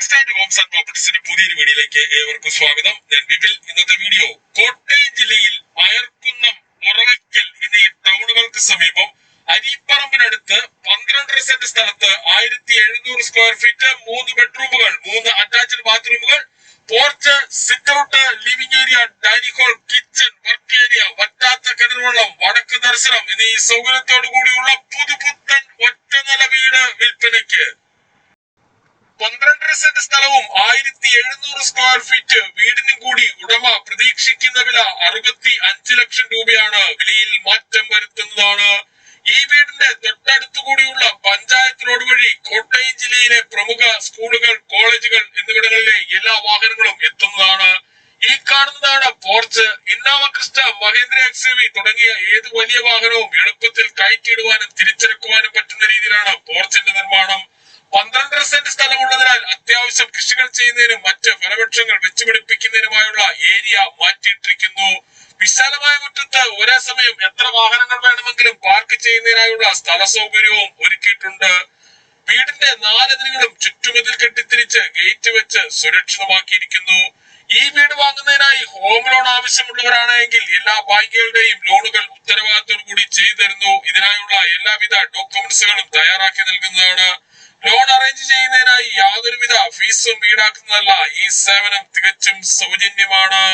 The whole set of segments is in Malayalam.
സ്റ്റാൻഡ് ഹോംസ് ആൻഡ് പ്രോപ്പർട്ടീസിന്റെ പുതിയൊരു വീഡിയോയിലേക്ക് ഏവർക്കും സ്വാഗതം. ഞാൻ വിപിൽ. ഇന്നത്തെ വീഡിയോ കോട്ടയം ജില്ലയിൽ മയർക്കുന്നം, ഒറവയ്ക്കൽ എന്നീ ടൗണുകൾക്ക് സമീപം അരിപ്പറമ്പിനടുത്ത് 12 സെന്റ് സ്ഥലത്ത് 1700 സ്ക്വയർ ഫീറ്റ് 3 ബെഡ്റൂമുകൾ, 3 അറ്റാച്ച്ഡ് ബാത്റൂമുകൾ, porch, sit out, living area, dining hall, kitchen, work area, വറ്റാത്ത കിണർവെള്ളം, വടക്ക് ദർശനം എന്നീ സൗകര്യത്തോടു കൂടിയുള്ള പുതുപുത്തൻ ഒറ്റനില വീട് വിൽപ്പനയ്ക്ക്. 12 സെന്റ് സ്ഥലവും 1700 സ്ക്വയർ ഫീറ്റ് വീടിനും കൂടി ഉടമ പ്രതീക്ഷിക്കുന്ന വില 65 ലക്ഷം രൂപയാണ്. വിലയിൽ മാറ്റം വരുത്തുന്നതാണ്. ഈ വീടിന്റെ തൊട്ടടുത്തുകൂടിയുള്ള പഞ്ചായത്ത് റോഡ് വഴി കോട്ടയം ജില്ലയിലെ പ്രമുഖ സ്കൂളുകൾ, കോളേജുകൾ എന്നിവിടങ്ങളിലെ എല്ലാ വാഹനങ്ങളും എത്തുന്നതാണ്. ഈ കാണുന്നതാണ് porch. Innova Crysta, Mahendra XUV തുടങ്ങിയ ഏത് വലിയ വാഹനവും എളുപ്പത്തിൽ കയറ്റിയിടുവാനും തിരിച്ചിറക്കുവാനും പറ്റുന്ന രീതിയിലാണ് പോർച്ചിന്റെ നിർമ്മാണം. 12 സെന്റ് സ്ഥലമുള്ളതിനാൽ അത്യാവശ്യം കൃഷികൾ ചെയ്യുന്നതിനും മറ്റ് ഫലവൃക്ഷങ്ങൾ വെച്ചുപിടിപ്പിക്കുന്നതിനുമായുള്ള ഏരിയ മാറ്റിയിട്ടിരിക്കുന്നു. വിശാലമായ മുറ്റത്ത് ഒരേ സമയം എത്ര വാഹനങ്ങൾ വേണമെങ്കിലും പാർക്ക് ചെയ്യുന്നതിനായുള്ള സ്ഥല സൗകര്യവും ഒരുക്കിയിട്ടുണ്ട്. വീടിന്റെ 4 അതിരുകളും ചുറ്റുമതിൽ കെട്ടിത്തിരിച്ച് ഗേറ്റ് വെച്ച് സുരക്ഷിതമാക്കിയിരിക്കുന്നു. ഈ വീട് വാങ്ങുന്നതിനായി ഹോം ലോൺ ആവശ്യമുള്ളവരാണെങ്കിൽ എല്ലാ ബാങ്കുകളുടെയും ലോണുകൾ ഉത്തരവാദിത്തോടു കൂടി ചെയ്തു തരുന്നു. ഇതിനായുള്ള എല്ലാവിധ ഡോക്യുമെന്റ്സുകളും തയ്യാറാക്കി നൽകുന്നതാണ്. ലോൺ അറേഞ്ച് ചെയ്യുന്നതിനായി യാതൊരുവിധ ഫീസും ഈടാക്കുന്നതല്ല. ഈ സേവനം തികച്ചും സൗജന്യമാണ്.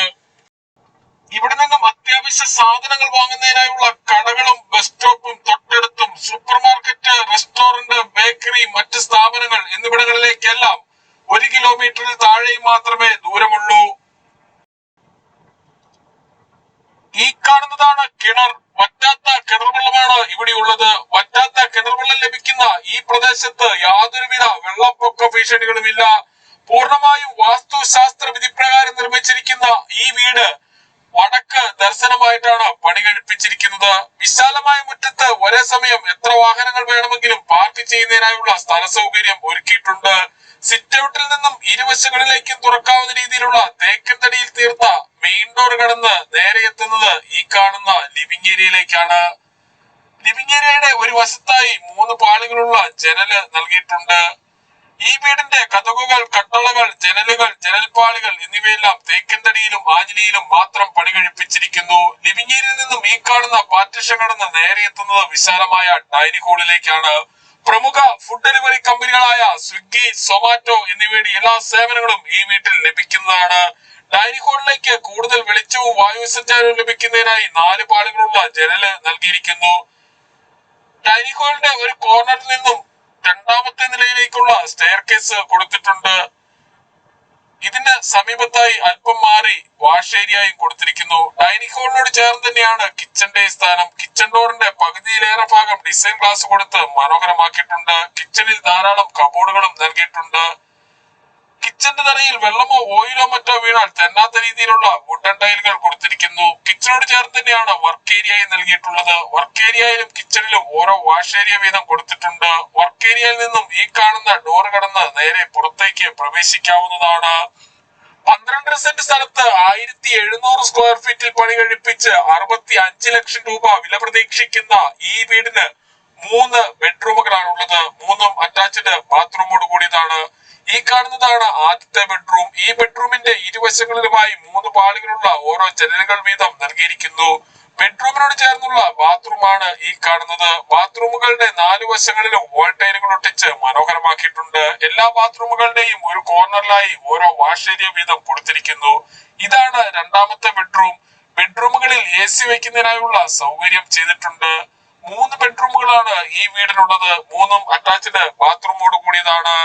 ഇവിടെ നിന്നും അത്യാവശ്യ സാധനങ്ങൾ വാങ്ങുന്നതിനായുള്ള കടകളും ബസ് സ്റ്റോപ്പും തൊട്ടടുത്തും, സൂപ്പർ മാർക്കറ്റ്, റെസ്റ്റോറന്റ്, ബേക്കറി, മറ്റ് സ്ഥാപനങ്ങൾ എന്നിവിടങ്ങളിലേക്കെല്ലാം 1 കിലോമീറ്ററിൽ താഴെയും മാത്രമേ ദൂരമുള്ളൂ. ഈ കാണുന്നതാണ് കിണർ. വറ്റാത്ത കിണർവെള്ളമാണ് ഇവിടെ ഉള്ളത്. വറ്റാത്ത കിണർവെള്ളം ലഭിക്കുന്ന ഈ പ്രദേശത്ത് യാതൊരുവിധ വെള്ളപ്പൊക്ക ഭീഷണികളുമില്ല. പൂർണ്ണമായും വാസ്തുശാസ്ത്ര വിധിപ്രകാരം നിർമ്മിച്ചിരിക്കുന്ന ഈ വീട് വടക്ക് ദർശനമായിട്ടാണ് പണി കഴിപ്പിച്ചിരിക്കുന്നത്. വിശാലമായ മുറ്റത്ത് ഒരേ സമയം എത്ര വാഹനങ്ങൾ വേണമെങ്കിലും പാർക്ക് ചെയ്യുന്നതിനായുള്ള സ്ഥല സൗകര്യം ഒരുക്കിയിട്ടുണ്ട്. സിറ്റ് ഔട്ടിൽ നിന്നും ഇരുവശങ്ങളിലേക്കും തുറക്കാവുന്ന രീതിയിലുള്ള തേക്കൻ തടിയിൽ തീർത്ത മെയിൻ ഡോർ കടന്ന് നേരെ എത്തുന്നത് ഈ കാണുന്ന ലിവിംഗ് ഏരിയയിലേക്കാണ്. ലിവിംഗ് ഏരിയയുടെ ഒരു വശത്തായി 3 പാളികളുള്ള ജനല് നൽകിയിട്ടുണ്ട്. ഈ വീടിന്റെ കതകുകൾ, കട്ടളകൾ, ജനലുകൾ, ജനൽപ്പാളികൾ എന്നിവയെല്ലാം തേക്കൻ തടിയിലും ആഞ്ഞിലിയിലും മാത്രം പണി കഴിപ്പിച്ചിരിക്കുന്നു. ലിവിംഗ് ഏരിയയിൽ നിന്നും ഈ കാണുന്ന പാർട്ടിഷൻ കടന്ന് നേരെ എത്തുന്നത് വിശാലമായ ഡൈനിങ് ഹാളിലേക്കാണ്. പ്രമുഖ ഫുഡ് ഡെലിവറി കമ്പനികളായ സ്വിഗ്ഗി, സൊമാറ്റോ എന്നിവയുടെ എല്ലാ സേവനങ്ങളും ഈ വീട്ടിൽ ലഭിക്കുന്നതാണ്. ഡൈനിങ് ഹാളിലേക്ക് കൂടുതൽ വെളിച്ചവും വായു സഞ്ചാരവും ലഭിക്കുന്നതിനായി 4 പാളികളുള്ള ജനല് നൽകിയിരിക്കുന്നു. ഡൈനിങ് ഹാളിന്റെ ഒരു കോർണറിൽ നിന്നും 2ാമത്തെ നിലയിലേക്കുള്ള സ്റ്റെയർ കേസ് കൊടുത്തിട്ടുണ്ട്. ഇതിന് സമീപത്തായി അല്പം മാറി വാഷ് ഏരിയയും കൊടുത്തിരിക്കുന്നു. ഡൈനിങ് ഹാളിനോട് ചേർന്ന് തന്നെയാണ് കിച്ചന്റെ സ്ഥാനം. കിച്ചൺ ഡോറിന്റെ പകുതിയിലേറെ ഭാഗം ഡിസൈൻ ഗ്ലാസ് കൊടുത്ത് മനോഹരമാക്കിയിട്ടുണ്ട്. കിച്ചണിൽ ധാരാളം കബോർഡുകളും നൽകിയിട്ടുണ്ട്. കിച്ചന്റെ തറയിൽ വെള്ളമോ ഓയിലോ മറ്റോ വീണാൽ തെന്നാത്ത രീതിയിലുള്ള വുഡൻ ടൈലുകൾ കൊടുത്തിരിക്കുന്നു. കിച്ചണോട് ചേർന്ന് തന്നെയാണ് വർക്ക് ഏരിയയും നൽകിയിട്ടുള്ളത്. വർക്ക് ഏരിയയിലും കിച്ചണിലും ഓരോ വാഷ് ഏരിയ വീതം കൊടുത്തിട്ടുണ്ട്. വർക്ക് ഏരിയയിൽ നിന്നും ഈ കാണുന്ന ഡോർ കടന്ന് നേരെ പുറത്തേക്ക് പ്രവേശിക്കാവുന്നതാണ്. 12 സെന്റ് സ്ഥലത്ത് 1700 സ്ക്വയർ ഫീറ്റിൽ പണി കഴിപ്പിച്ച് 65 ലക്ഷം രൂപ വില പ്രതീക്ഷിക്കുന്ന ഈ വീടിന് 3 ബെഡ്റൂമുകളാണുള്ളത്. 3ഉം അറ്റാച്ച്ഡ് ബാത്റൂമോട് കൂടിയതാണ്. ഈ കാണുന്നതാണ് ആദ്യത്തെ ബെഡ്റൂം. ഈ ബെഡ്റൂമിന്റെ ഇരുവശങ്ങളിലുമായി 3 പാളികളുള്ള ഓരോ ജനലുകൾ വീതം നൽകിയിരിക്കുന്നു. ബെഡ്റൂമിനോട് ചേർന്നുള്ള ബാത്റൂമാണ് ഈ കാണുന്നത്. ബാത്റൂമുകളുടെ 4 വശങ്ങളിലും വോൾ ടൈലുകൾ ഒട്ടിച്ച് മനോഹരമാക്കിയിട്ടുണ്ട്. എല്ലാ ബാത്റൂമുകളുടെയും ഒരു കോർണറിലായി ഓരോ വാഷ് ഏരിയ വീതം കൊടുത്തിരിക്കുന്നു. ഇതാണ് 2ാമത്തെ ബെഡ്റൂം. ബെഡ്റൂമുകളിൽ AC വയ്ക്കുന്നതിനായുള്ള സൗകര്യം ചെയ്തിട്ടുണ്ട്. 3 ബെഡ്റൂമുകളാണ് ഈ വീടിനുള്ളത്. 3ഉം അറ്റാച്ച്ഡ് ബാത്റൂമോട് കൂടിയതാണ്.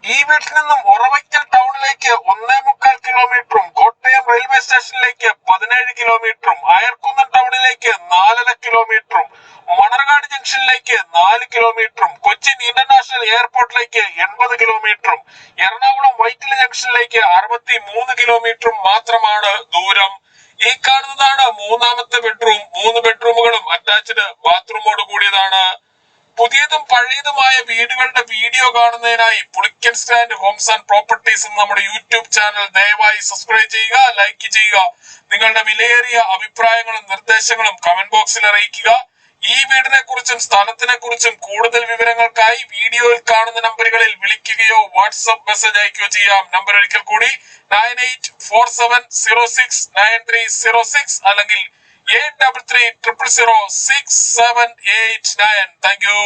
ഈ വീട്ടിൽ നിന്നും ഒറവയ്ക്കൽ ടൗണിലേക്ക് 1.25 കിലോമീറ്ററും, കോട്ടയം റെയിൽവേ സ്റ്റേഷനിലേക്ക് 17 കിലോമീറ്ററും, അയർക്കുന്നം ടൗണിലേക്ക് 4.5 കിലോമീറ്ററും, മണർകാട് ജംഗ്ഷനിലേക്ക് 4 കിലോമീറ്ററും, കൊച്ചിൻ ഇന്റർനാഷണൽ എയർപോർട്ടിലേക്ക് 80 കിലോമീറ്ററും, എറണാകുളം വൈറ്റില ജംഗ്ഷനിലേക്ക് 63 കിലോമീറ്ററും മാത്രമാണ് ദൂരം. ഈ കാണുന്നതാണ് 3ാമത്തെ ബെഡ്റൂം. 3 ബെഡ്റൂമുകളും അറ്റാച്ച്ഡ് ബാത്റൂമോട് കൂടിയതാണ്. പുതിയതും പഴയതുമായ വീടുകളുടെ വീഡിയോ കാണുന്നതിനായി Pulickan stand Holmes and properties എന്ന നമ്മുടെ യൂട്യൂബ് ചാനൽ ദയവായി സബ്സ്ക്രൈബ് ചെയ്യുക, ലൈക്ക് ചെയ്യുക. നിങ്ങളുടെ വിലയേറിയ അഭിപ്രായങ്ങളും നിർദ്ദേശങ്ങളും കമന്റ് ബോക്സിൽ അറിയിക്കുക. ഈ വീടിനെ കുറിച്ചും സ്ഥലത്തിനെ കുറിച്ചും കൂടുതൽ വിവരങ്ങൾക്കായി വീഡിയോയിൽ കാണുന്ന നമ്പറുകളിൽ വിളിക്കുകയോ വാട്സ്ആപ്പ് മെസ്സേജ് അയക്കുകയോ ചെയ്യാം. നമ്പർ ഒരിക്കൽ കൂടി 9847069306 അല്ലെങ്കിൽ 83300679. Thank you.